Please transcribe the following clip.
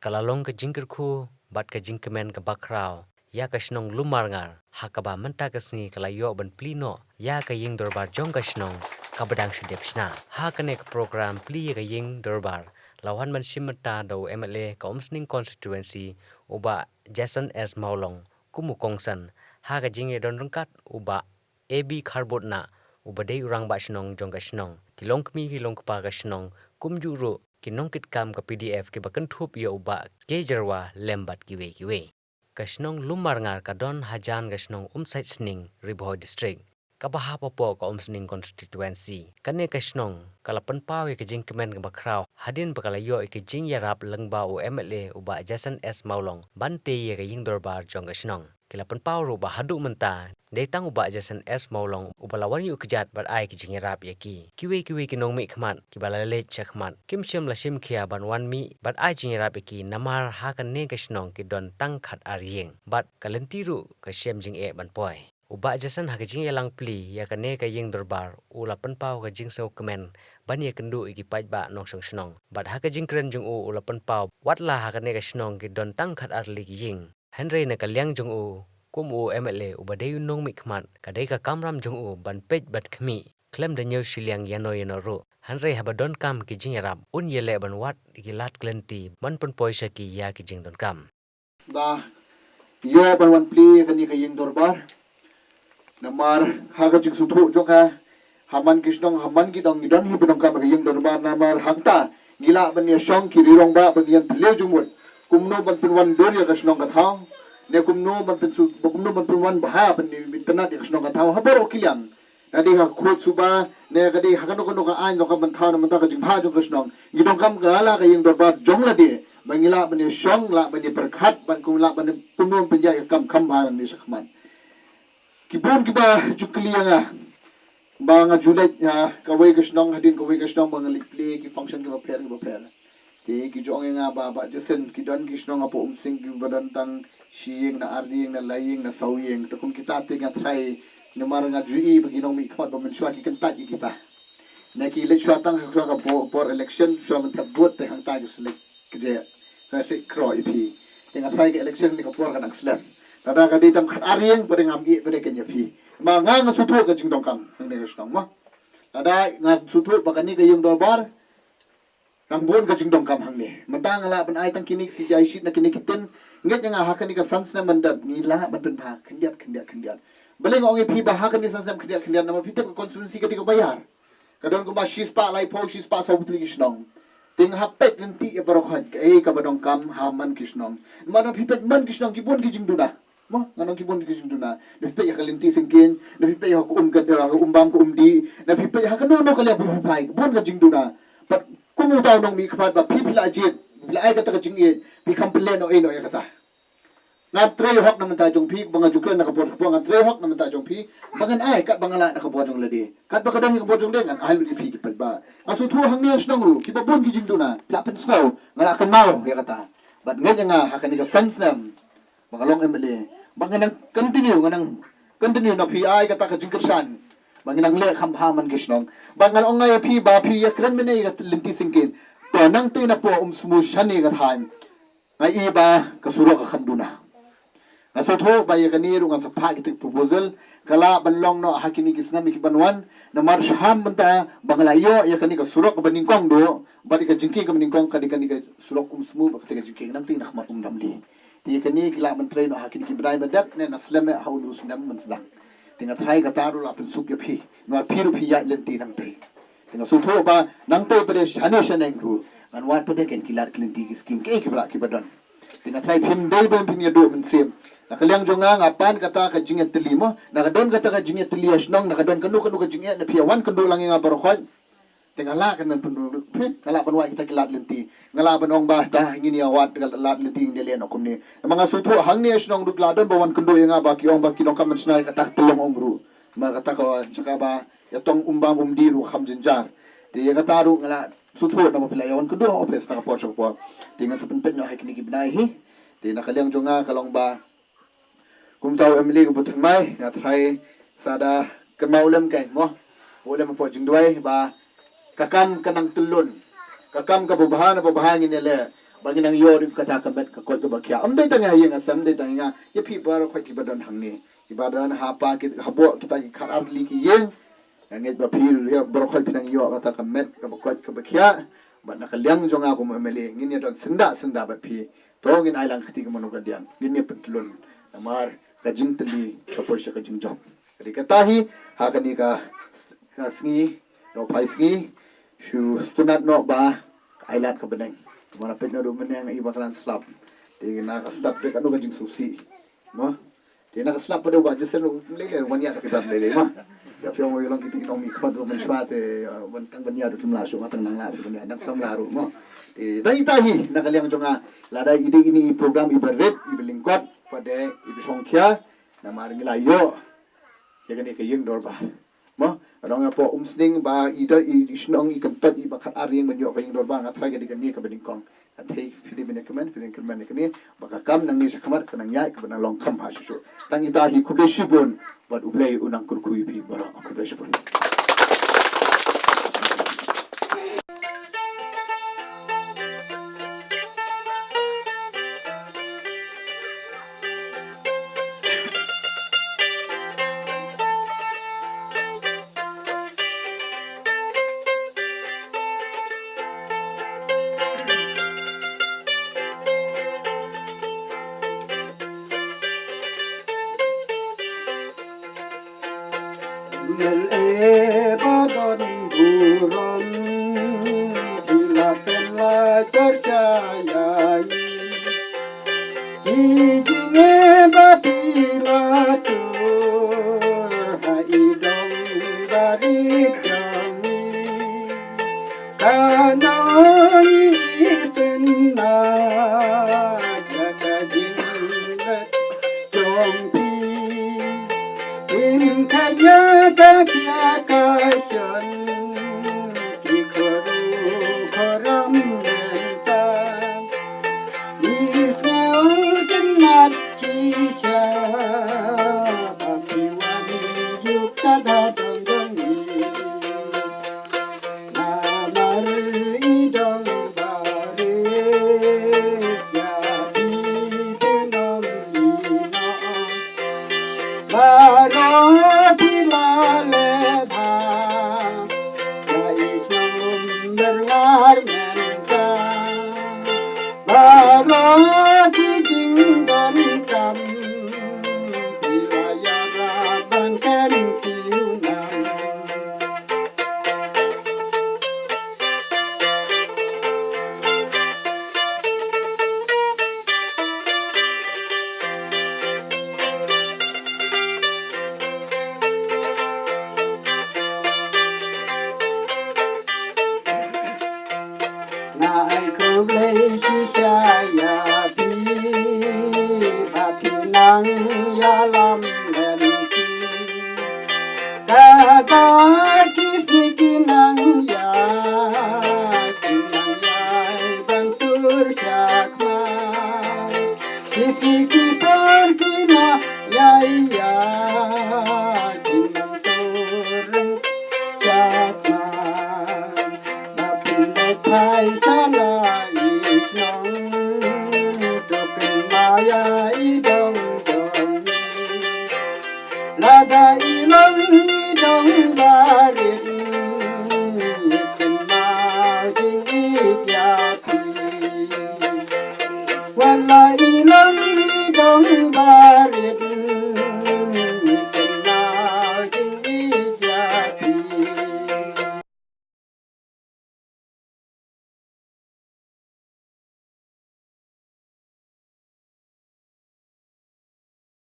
kalalong ka jingkerku bat ka jingkemen ka bakraw ya ka shnong lumarngar hakaba menta ka sngi kalayo ban plino ya ka ying dorbar jong ka shnong kabadang shudepsna ha ka nek program pli ka ying dorbar lawan man simata do MLA ka omsning constituency uba Jason S Maulong kumu kongsan ha ka jinge don rungkat uba AB kharbot na uba dei urang ba shnong jong ka shnong tilong kmi hilong pa ka shnong kumjuro kinong kit kam ka PDF ke bakan thup ya uba ke jarwa lembat kiwe kashnong lumar ngar kadon hajan kashnong site sning ribhoi district kabaha popo ka sning constituency kane kashnong kalapan pawe ke jingkemen ka bakraw hadin bakalayo ke jing yarap langba o MLA uba Jason S Maulong bante ye ka yingdorbar jong kashnong kilapan pawro ba hadu menta deitang uba Jason S Maulong uba lawan yu kejat bat ai ki jingerap yaki kiwe kinong mi khmat ki balale chakmat kimchem lasim khia ban wan mi bat ai jingerap yaki namar ha kan ne kashnong ki don tang khat aryeng bat kalentiru ka shem jing e ban poi uba Jason ha ka jing yalang pli ya ka ne ka ying dorbar ulapan paw ka jing so kemen ban ye kendu iki paj ba nong song snong bat ha ka jing kren jung u ulapan paw watla ha ka ne ka snong ki don tang khat arli ki ying Henry na kalyang jong u kum u MLA u badai nong mi khmat kadai ka kamram jong u ban pej bat khmi klem da nyew shiliang yano ru Henry habadon kam ki jingarap un yele ban wat ki lat klenti ban pon poisa ki ya ki jing don kam ba yo ban wan pli kani ka ying dorbar namar ha ka jing suthu joka haman kisnong haman ki dong don hi bedong kam ka ying dorbar namar hangta gila ban ye shong ki rirong ba ban yan ple jumut kumno ban pinwan dor ya kasnong ka thang ne kumno ban pinsu kumno ban pinwan baha ban internet ya kasnong ka thang habar okilyang nadi ha khot suba ne kadi ha kanu kanu ka ain no ka ban thang man ta ka jing bha jong kasnong gidong kam ka la ka ying dorbar jong la de bangila ban ye shong la ban ye perkhat ban kumla ban kumno ban ya kam kham ba ni sakhman kibun kiba juklianga banga julet kawai kasnong hadin kawai kasnong bang likli ki function ki ba pher ti ki jong nga ba Jason ki don ki snong apo sing ki badan tang siing na arding na laying na sawyeng takum kita te nga try na mar nga jui bagi nong mi khot ba men shwa ki kan ta ki kita na ki le shwa tang ka por election shwa man ta vote te hang ta ki select ki je sa se kro ipi te nga try ki election ni ka por kan akslam tada ka ditam khat aring pare ngam i pare kenya pi ma nga suthu ka jing dong kam hang ne snong ma tada nga suthu ba kani ka yung dorbar nang bon ka jingdong kam hang ni matang ala ban ai tang kinik si jai shit na kinik tin nget nga ha kan ni ka sans na mandab ni la ban pen pha khindiat bale ngong e phi ba ha kan ni sans na khindiat na phi te ko constituency ka ti ko bayar ka don ko ba shis pa lai po shis pa sa butli kisnong ting ha pet nin ti e baro khat e ka badong kam ha man kisnong ma na phi pet man kisnong ki bon ki jingduna mo nganong ki bon ki jingduna na phi pe ya kalinti singkin na phi pe ya ko umbam ko umdi na phi pe ha kan no ka le phi phai bon ka jingduna but kumu taw nong mi khpat ba pipla jit la ai kata ka jingit pi kample no eno ya kata nga tre hok naman ta jong pi banga jukran na kapor ko nga tre hok naman ta jong pi bangan ai kat bangala na kapor jong ladi kat ba kadang kapor jong den ai lu di pi kipat ba asu thu hang ni snong ru ki ba bon ki jing duna pla pen snow nga kan mau ya kata but nga nga ha kan ni ka sense nam bangalong MLA bangan continue na pi ai kata ka jingkersan banginang le khamha man kisnong bangan ongai phi ba phi yakran mene ga linti singkin to nang te na po smu shani ga than ngai ba kasuro ka khamduna ngaso tho ba yakani ru nga sapha ki proposal kala banlong no hakini kisna mi banwan na mar sham banta bangla yo yakani ka surok baningkong do bari ka jingki ka baningkong ka ka surok smu ba ka jingki nang te na khmat damli ti yakani kila mantre no hakini ki brai badak ne naslame haulu sunam mansdak tinga thai ka taru la pen suk ya phi no phiru phi ya lenti nang te tinga su tho ba nang te pare shane ru an wat pade ken kilar klenti ki skim ke ki bra ki badon tinga thai phim dei ben phin ya do men sim na kalyang jonga ngapan kata ka jinget telimo na kadon kata ka jinget telias nong na kadon kanu ka jinget na phi wan kando lang nga baro khoi tinga la kan men pendu phi kala ban wa kita kilat lenti ngala ban ong ba ta ngini awat lat lenti ngele no kumni mga su tho hang ni snong duk ladon bawan kando nga ba ki ong ba ki no kam snai kata tulong ong ru ma kata ko chaka ba yatong umbang umdi ru kham jinjar ti ya kata ru ngala su tho na mapila yawan kando office ta po chok po tinga sa penpet no hakini ki binai hi ti na kalyang jonga kalong ba kum taw emily ko putun mai na try sada kemaulem kain mo ulem po jingdwai ba kakam kanang tulun kakam ka babahan ngin ele bagi nang yo ri kata kamet ka ko ba kya am dai tanga yang asam dai tanga ye phi bar khoi ki badan hangni ibadan ha pa ki habo kita ki kharar li ki yeng nget ba phi ri bar khoi pinang yo kata kamet ka ba ko ka ba kya ba nakalyang jonga ko mele ngin ya don senda ba phi to ngin ai lang khati ka manu ka dian ngin ne petlun namar ka jing tli ka poisha ka jing job ri kata hi ha ka ni ka sngi no pai sngi shu stunat no ba ai lat ka beneng mana pet na rumen yang iba kalan slap ti na ka slap pe kanu ka jing susi mo ti na ka slap pa do ba just no lele wanya ka kita lele ma ya pyo mo yong kiti no mi khat do men swate wan tang banya do kim la so matang nang la do banya nang sam la ru mo ti dai tahi na kalyang jonga lada ide ini program ibaret ibilingkot pada ibu songkya na maring la yo ya kan ke yeng dor ba mo adong po umsning ba ida isnong ikampat iba khat aring manyo ka yeng dor ba nga thai ga dikan ni ka beding kong athei phili ben kemen ni baka kam nang ni sakhamat kanang nyai ka banang long kham ha su tang ita hi khuble shibun bat ublei unang kurkui bi bara khuble shibun